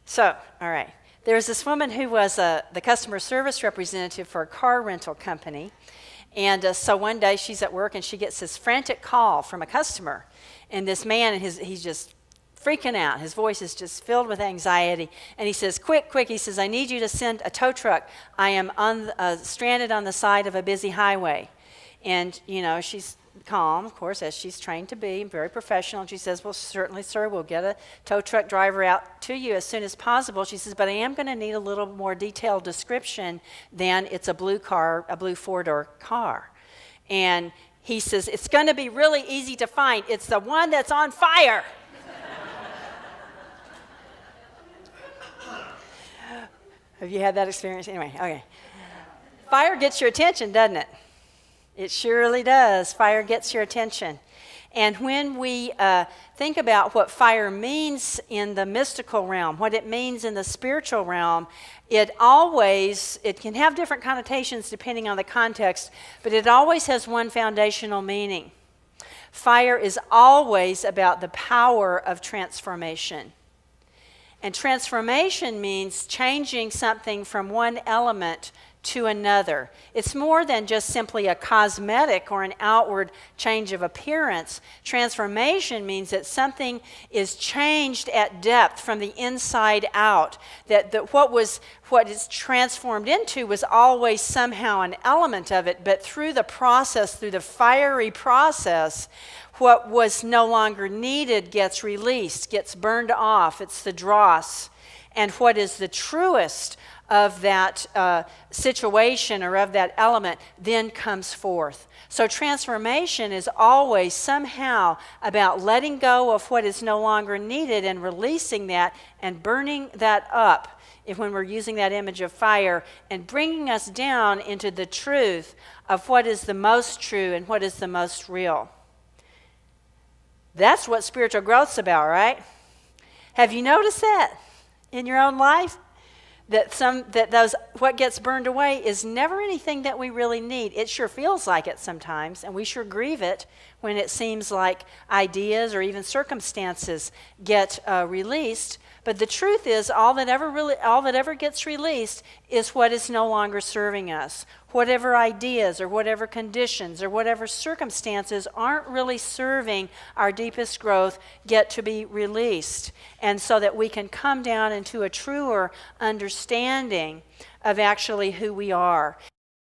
So, all right. There was this woman who was the customer service representative for a car rental company. And so one day she's at work and she gets this frantic call from a customer. And this man, he's just freaking out. His voice is just filled with anxiety. And he says, quick, he says, I need you to send a tow truck. I am stranded on the side of a busy highway. And, she's calm, of course, as she's trained to be, very professional. And she says, well, certainly, sir, we'll get a tow truck driver out to you as soon as possible. She says, but I am going to need a little more detailed description than it's a blue four-door car. And he says, it's going to be really easy to find. It's the one that's on fire. Have you had that experience? Anyway, okay. Fire gets your attention, doesn't it? It surely does. Fire gets your attention. And when we think about what fire means in the mystical realm, what it means in the spiritual realm, it can have different connotations depending on the context, but it always has one foundational meaning. Fire is always about the power of transformation. And transformation means changing something from one element to another. It's more than just simply a cosmetic or an outward change of appearance. Transformation means that something is changed at depth from the inside out. That what it's transformed into was always somehow an element of it, but through the fiery process, what was no longer needed gets released, gets burned off. It's the dross. And what is the truest of that situation or of that element then comes forth. So transformation is always somehow about letting go of what is no longer needed and releasing that and burning that up, when we're using that image of fire, and bringing us down into the truth of what is the most true and what is the most real. That's what spiritual growth's about, right? Have you noticed that in your own life? What gets burned away is never anything that we really need. It sure feels like it sometimes, and we sure grieve it when it seems like ideas or even circumstances get released. But the truth is, all that ever gets released is what is no longer serving us. Whatever ideas or whatever conditions or whatever circumstances aren't really serving our deepest growth get to be released. And so that we can come down into a truer understanding of actually who we are.